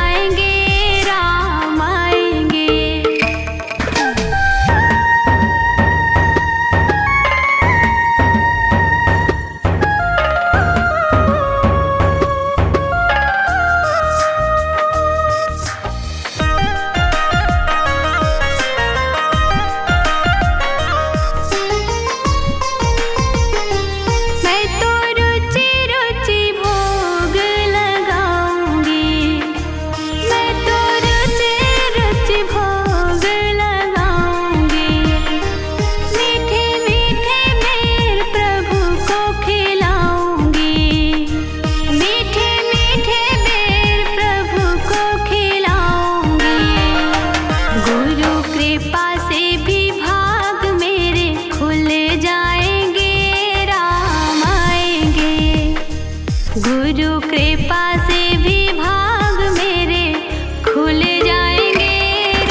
जाएंगे राम आएंगे। मैं तो रुचि रुचि भोग लगाऊंगी, मैं तो रुचि रुचि भोग लगाऊंगी। मीठे मीठे मेर प्रभु को खिलाऊंगी, मीठे मीठे मेर प्रभु को खिलाऊंगी। गुरु कृपा से भी भाग मेरे खुल जाएंगे राम आएंगे। गुरु कृपा से भी भाग मेरे खुल जाएंगे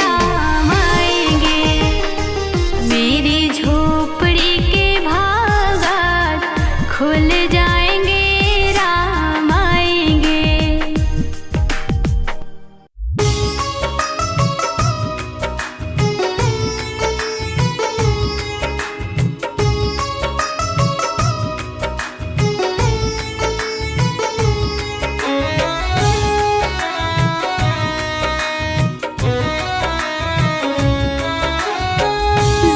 राम आएंगे। मेरी झोपड़ी के भागात खुल जाएंगे राम आएंगे।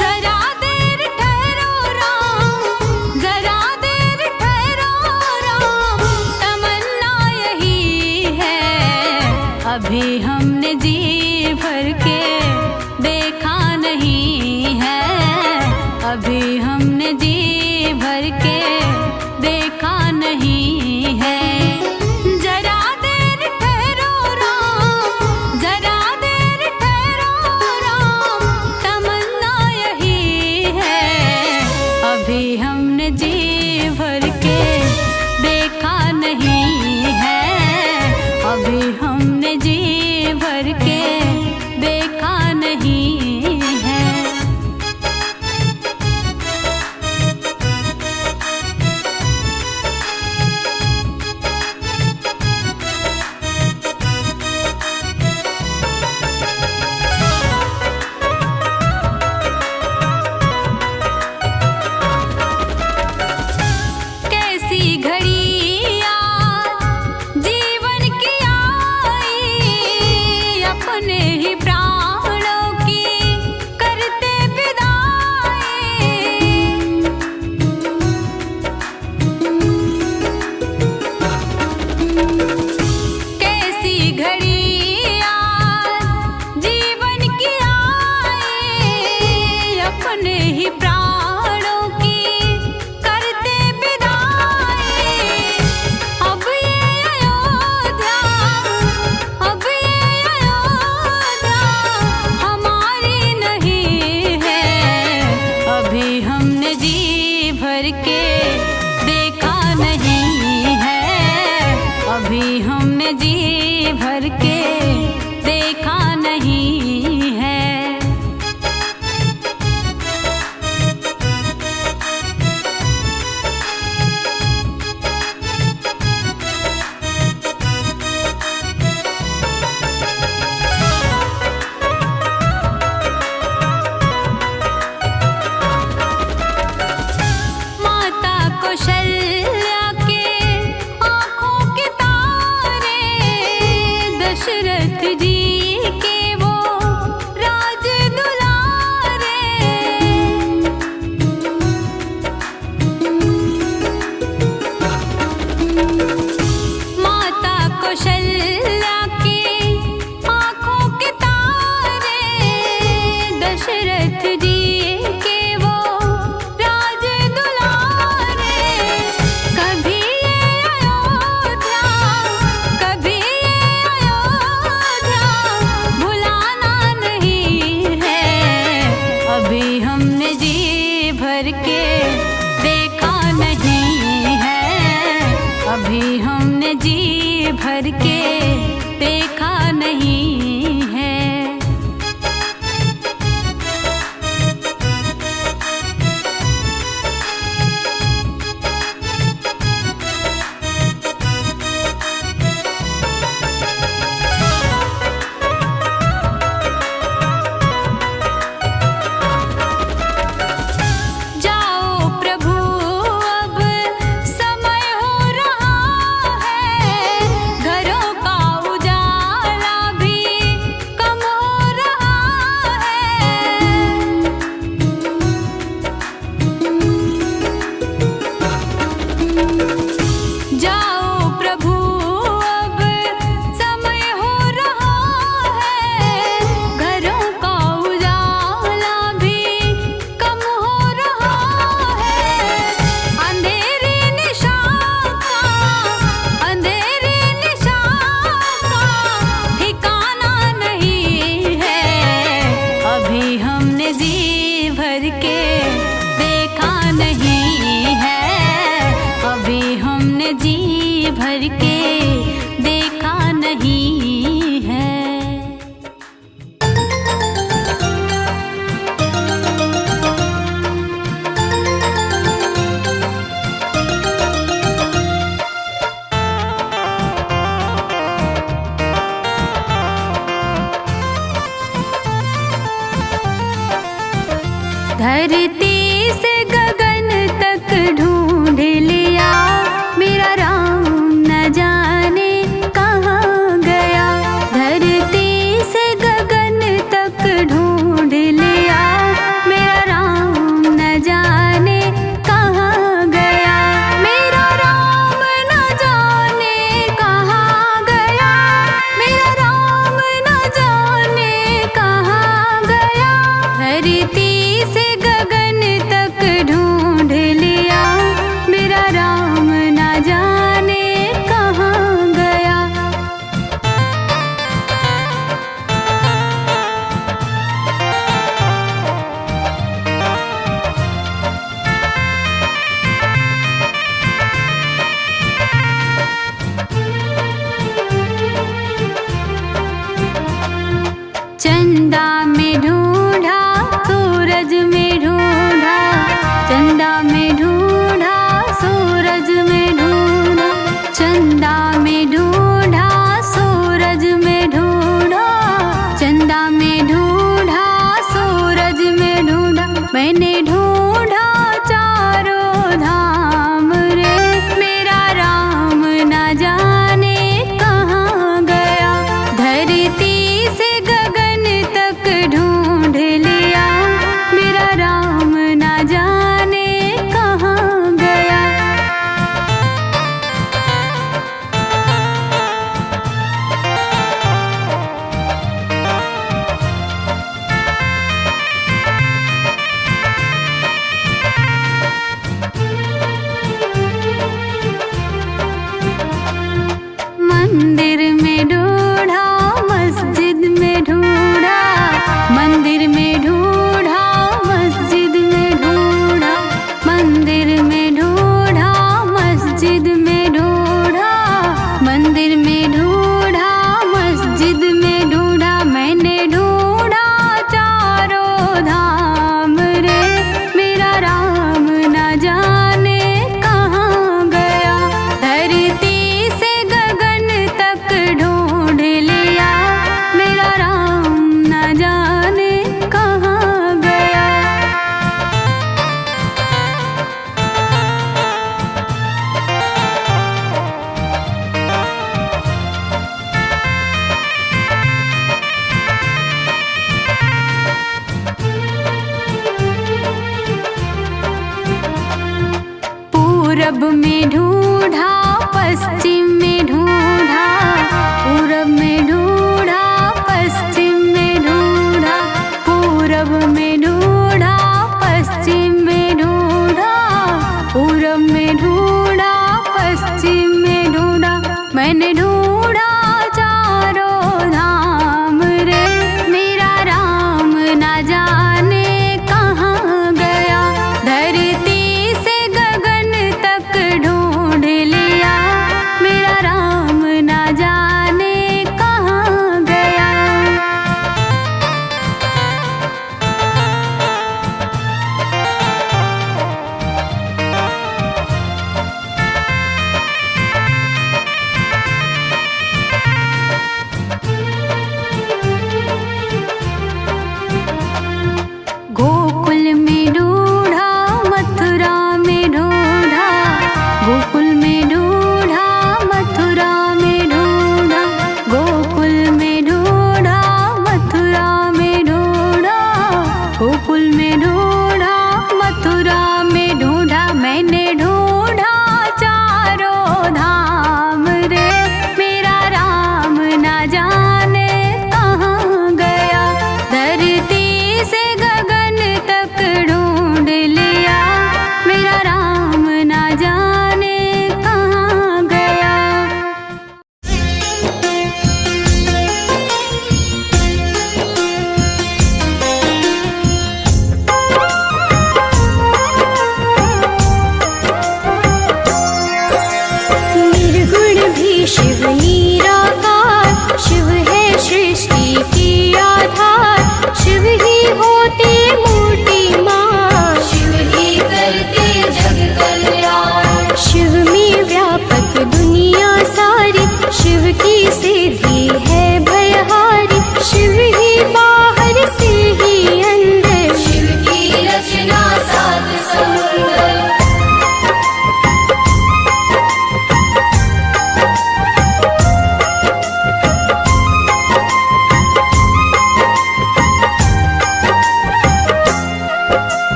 जरा देर ठहरो राम, जरा देर ठहरो राम, तमन्ना यही है। अभी हमने जी भर के देखा नहीं है, अभी हमने जी भर के देखा नहीं है। जरा देर ठहरो राम, जरा देर ठहरो राम, तमन्ना यही है। अभी हमने जी भर के देखा नहीं है, अभी हमने जी भर के देखा नहीं है। कैसी घड़ी आज जीवन की आई, अपने ही प्राणों की करते विदाई। कैसी घड़ी आज जीवन की आई, अपने ही प्राणों की करते विदाई। अब ये अयोध्या, अब ये अयोध्या हमारी नहीं है। अभी हमने जी भर के देखा नहीं है, अभी हमने जी भर के देखा नहीं है। माता कौशल्या के आँखों के तारे, दशरथ जी के वो राज दुलारे। माता कौशल्या के आँखों के तारे, दशरथ जी के वो राज दुलारे। कभी ये अयोध्या, कभी ये अयोध्या भुलाना नहीं है। अभी हमने जी भर के देखा नहीं है, अभी हमने जी भर के देखा नहीं है। धरती से गगन तक ढूंढ लिया, मेरा राम न जाने कहाँ गया। धरती से गगन तक ढूंढ लिया, मेरा राम न जाने कहाँ गया। मेरा राम न जाने कहाँ गया, मेरा राम न जाने कहाँ गया। धरती से गगन तक ढूंढ लिया, मेरा राम न जाने कहाँ गया। चंदा में ढूंढा, सूरज में ढूंढा, चंदा में ढूंढा, सूरज में ढूंढा। चंदा में ढूंढा, सूरज में ढूंढा, चंदा में ढूंढा, सूरज में ढूंढा। मैंने ढूंढा चारों धाम रे, मेरा राम न जाने कहाँ गया। धरती से गगन तक ढूंढ लिया, मेरा राम न जाने कहाँ गया। मंदिर में ढूंढा, मस्जिद में ढूंढा, मंदिर में ढूंढा, मस्जिद में ढूंढा। मंदिर में ढूंढा, मस्जिद में ढूंढा, मंदिर में ढूंढा, मस्जिद में ढूंढा। मैंने ढूंढा चारों धाम रे, मेरा राम न जाने कहाँ गया। धरती से गगन तक ढूंढ लिया, मेरा राम न जाने कहाँ गया। पूरब में ढूंढा, पश्चिम में ढूंढा, पूरब में ढूंढा, पश्चिम में ढूंढा। पूरब में ढूंढा, पश्चिम में ढूंढा, पूरब में ढूंढा, पश्चिम में ढूंढा। मैंने ढूंढा चारों धाम रे, मेरा राम न जाने कहाँ गया। धरती से गगन तक ढूंढ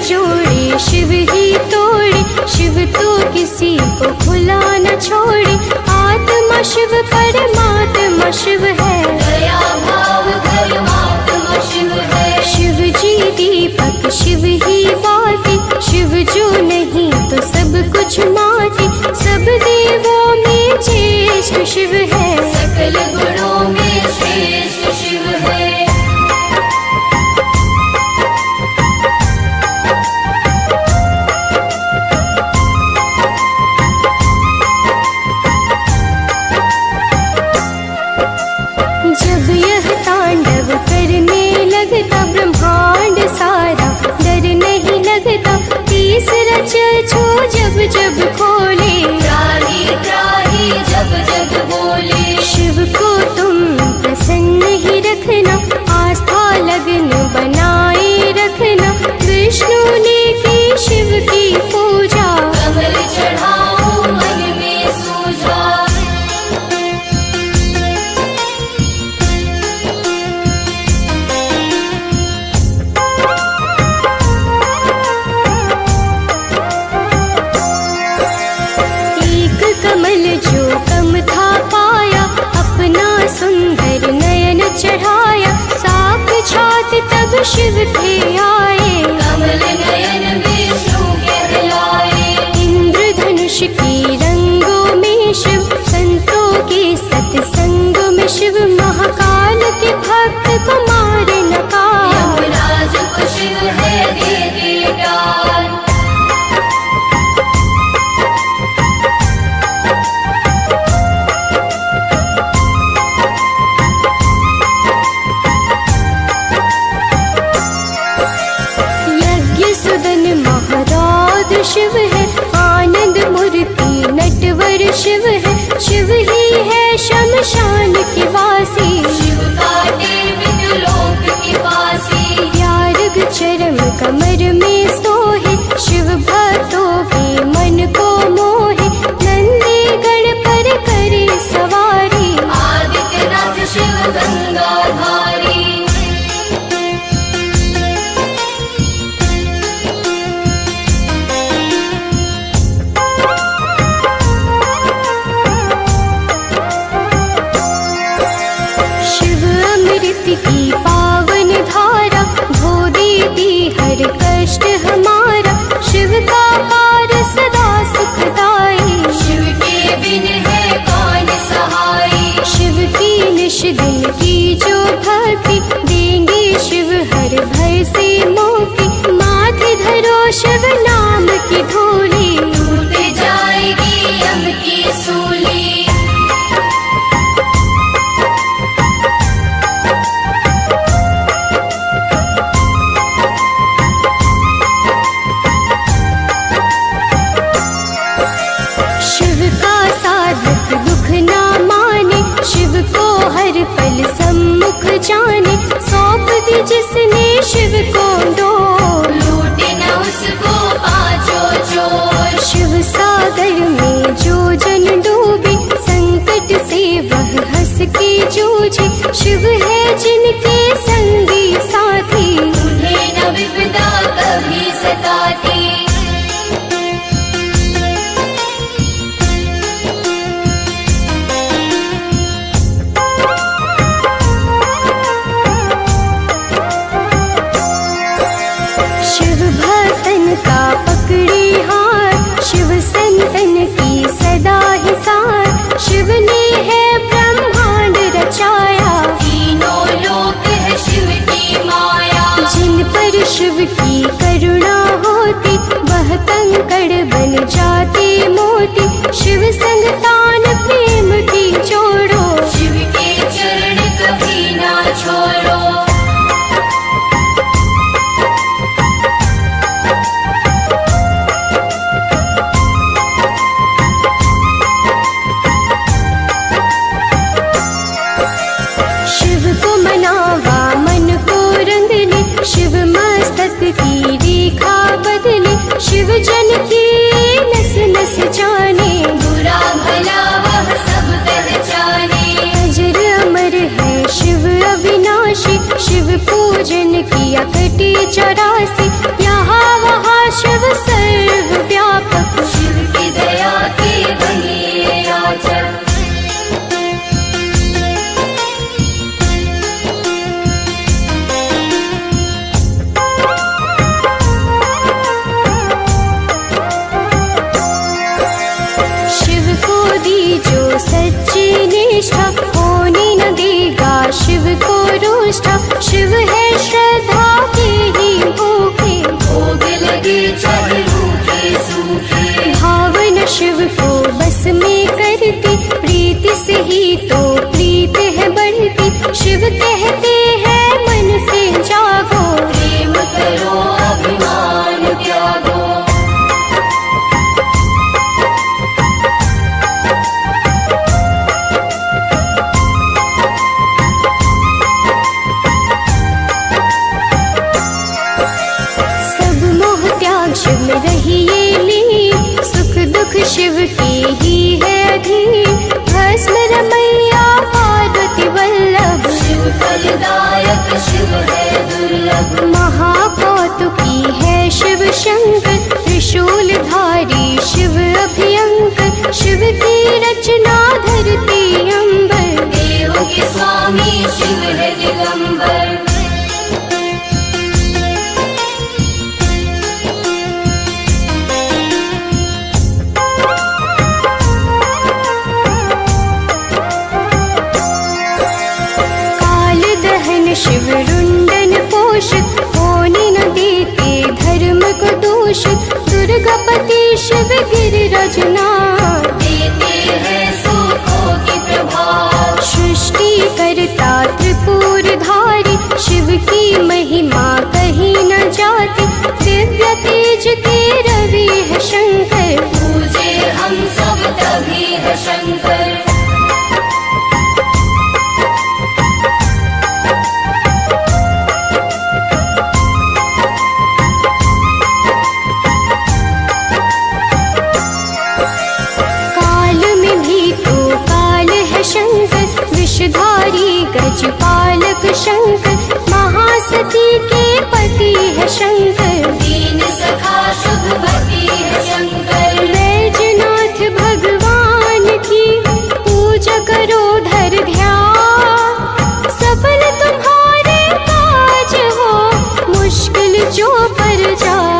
जोड़े शिव ही तोड़े, शिव तो किसी को खुला न छोड़े। आत्मा शिव परमात्मा शिव है, दया भाव धर्मात्मा शिव है। शिव जी दीपक शिव ही बाती, शिव जो नहीं तो सब कुछ माटी। सब देवों में ज्येष्ठ शिव है, सकल गुणों में श्रेष्ठ शिव है। जब यह तांडव करने लगता ब्रह्मांड सारा, डर नहीं लगता। तीसरा चक्षु जब जब खोले, त्राही त्राही जब जब बोले। शिव को तुम प्रसन्न ही रखना, आस्था लगन बनाए रखना। विष्णु ने की शिव की पूजा, कमल चढ़ाओ मन में सूझा। एक कमल जो कम था पाया, अपना सुंदर नयन चढ़ाया। साक्षात तब शिव थे आए, कमल नयन विष्णु कहलाए। इंद्रधनुष की रंगों में शिव, संतों के सत्संग में शिव। महाकाल के भक्त को मार न पाया, यमराज को शिव है दे दे डाल। यज्ञ सुदन महाराज शिव है, आनंद मूर्ति नटवर शिव है। शिव ही है शमशान के वासी, शिव काटे विदुलोक की वासी। त्यारग चरम कमर में सोहे, शिव भक्तों के मन को मोहे। नंदी गण पर करे सवारी, आदित्यनाथ शिव गंगाधारी। शिव अमृत की पावन धारा, धो देती हर कष्ट हमारा। शिव का पार सदा सुखदाई, शिव के बिन है कौन सहाय। शिव की निश दिन की जो भक्ति, देंगे शिव हर भय से मुक्ति। माथे धरो शिव नाम की ढोली, टूट जाएगी यम की सूली। शिव का साधक दुख ना माने, शिव को हर पल सम्मुख जाने। सौंप दी जिसने शिव को डोर, लूटे न उसको पाँचों चोर। शिव सागर में जो जन डूबे, संकट से वह हंस के जूझे। शिव है जिनके संगी साथी, उन्हें न विपदा कभी सताती। शिव भक्तन का पकड़े हाथ, शिव संतन की सदा ही साथ। शिव ने है ब्रह्मांड रचाया, तीनों लोक है शिव की माया। जिन पर शिव की करुणा होती, वह कंकड़ बन जाते मोती। शिव संग तान प्रेम की जोड़ो, शिव के चरण कभी ना छोड़ो। शिव को मनावा मन को रंग ले, शिव मस्तक की रेखा बदले। शिव जन की नस नस जाने, बुरा भला वह सब पहचाने। अजर अमर है शिव अविनाशी, शिव पूजन किया कटे 84। यहाँ जहाँ वहाँ शिव सर्वव्यापक, शिव की दया के बने याचक। शिव को दी जो सच्ची निष्ठा, होने न देगा शिव को रुष्टा। शिव है श्रद्धा के ही भूखे, भोग लगे चाहे रूखे सूखे। भावना शिव को बस में करती, प्रीति से ही तो प्रीत है बढ़ती। शिव कहते हैं मन से जागो, प्रेम करो अभिमान त्यागो। सब मोह त्याग शिव में रहिए लीन, सुख दुख शिव के ही है अधीन। भस्म रमैया पार्वती वल्लभ, शिव फलदायक शिव है दुर्लभ। महाकौतुकी है शिव शंकर, त्रिशूलधारी शिव अभयंकर। शिव की रचना धरती अंबर, देव के स्वामी शिव है दिगंबर। काल दहन शिव रुंडन पोषक, होने न देते धर्म को दूषित। दुर्गापति शिव गिरिराजनाथ, देते हैं सुखों की प्रभात। सृष्टि करता त्रिपुरधारी, शिव की महिमा कहीं न जाती। दिव्य तेज के रवि है शंकर, पूजे हम सब तभी है शंकर। काल में भी तो काल है शंकर, विषधारी गजपालक शंकर। महासती के पति है शंकर, दीन सखा शुभपति है शंकर। बैजनाथ भगवान की पूजा करो धर ध्यान। सफल तुम्हारे काज हो, मुश्किल जो पर जाए।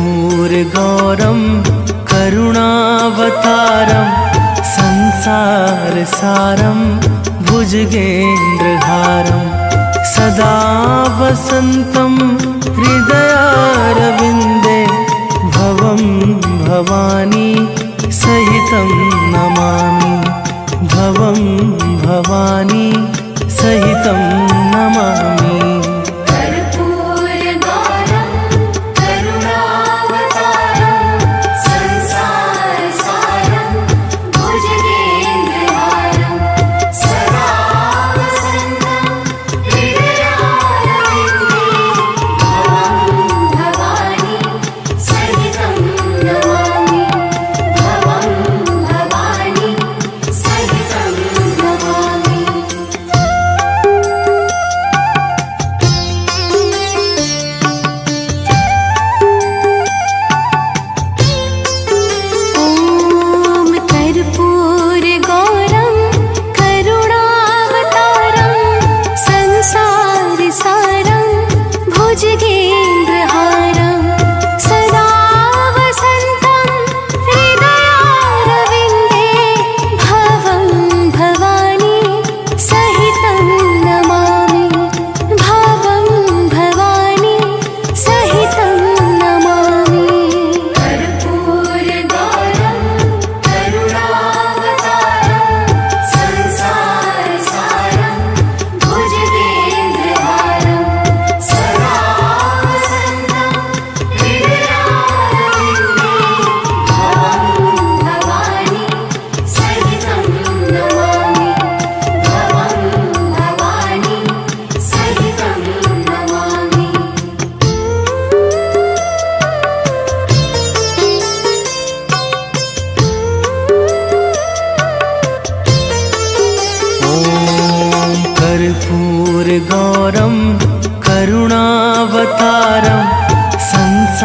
कर्पूरगौरं करुणावतारं संसारसारं भुजगेन्द्रहारं सदा वसन्तं हृदयारविन्दे भवं भवानी सहितं नमामि। भवं भवानी सहितं नमामि। कर्पूरगौरं करुणावतारं संसारसारं भुजगेन्द्रहारं सदा वसन्तं हृदयारविन्दे भवं भवानी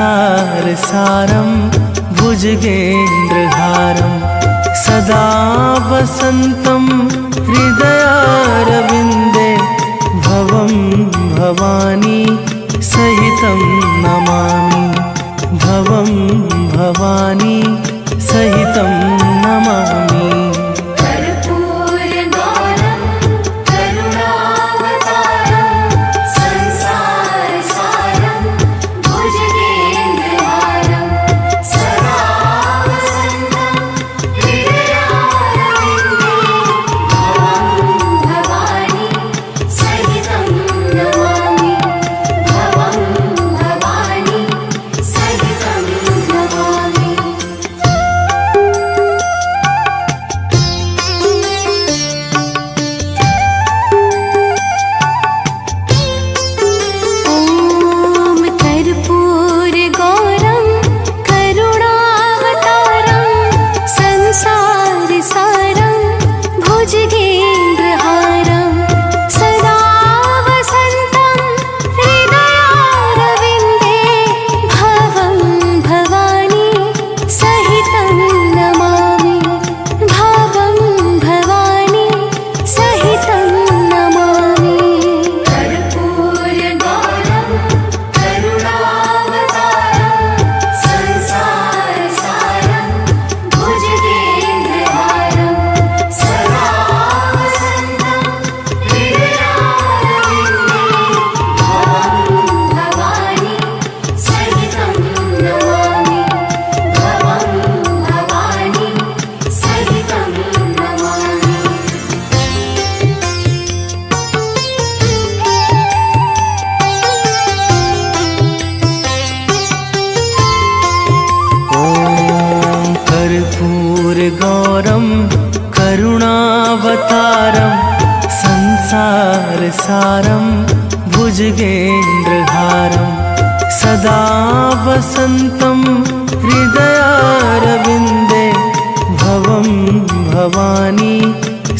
संसारसारं भुजगेन्द्रहारं सदा वसन्तं हृदयारविन्दे भवं भवानी सहितं नमामि भवं भवानी सहितं नमामि कर्पूरगौरं करुणावतारं संसारसारं भुजगेन्द्रहारं सदा वसन्तं हृदयारविन्दे भवं भवानी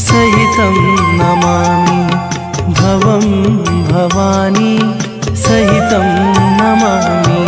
सहितं नमामि भवं भवानी सहितं नमामि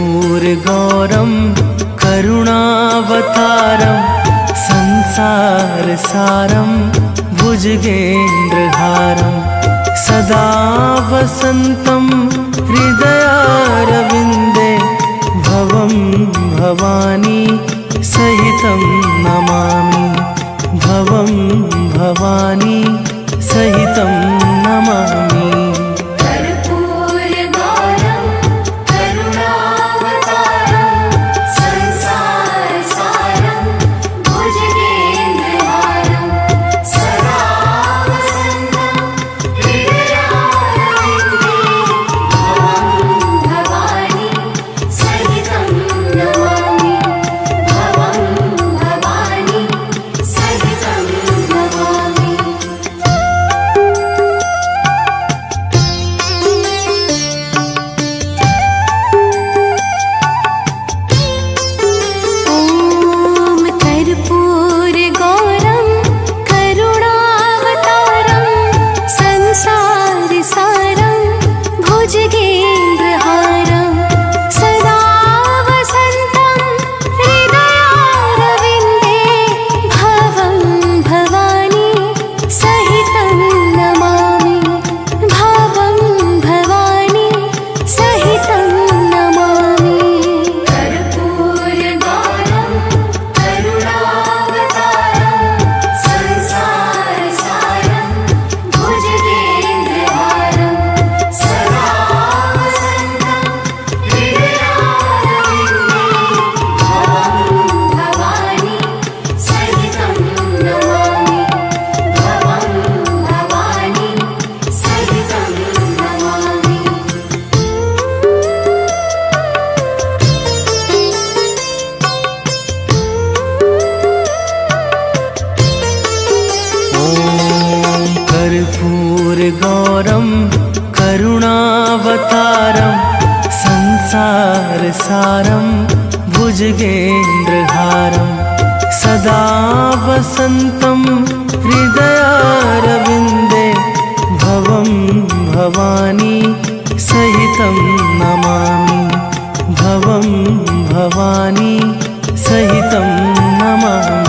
कर्पूरगौरं करुणावतारं संसारसारं भुजगेन्द्रहारं सदा वसन्तं हृदयारविन्दे भवं भवानी सहितं नमामि भवं भवानी सहितं नमामि भुजगेन्द्रहारं सदा वसन्तं हृदयारविन्दे भवं भवानी सहितं नमामि भवं भवानी सहितं नमामि।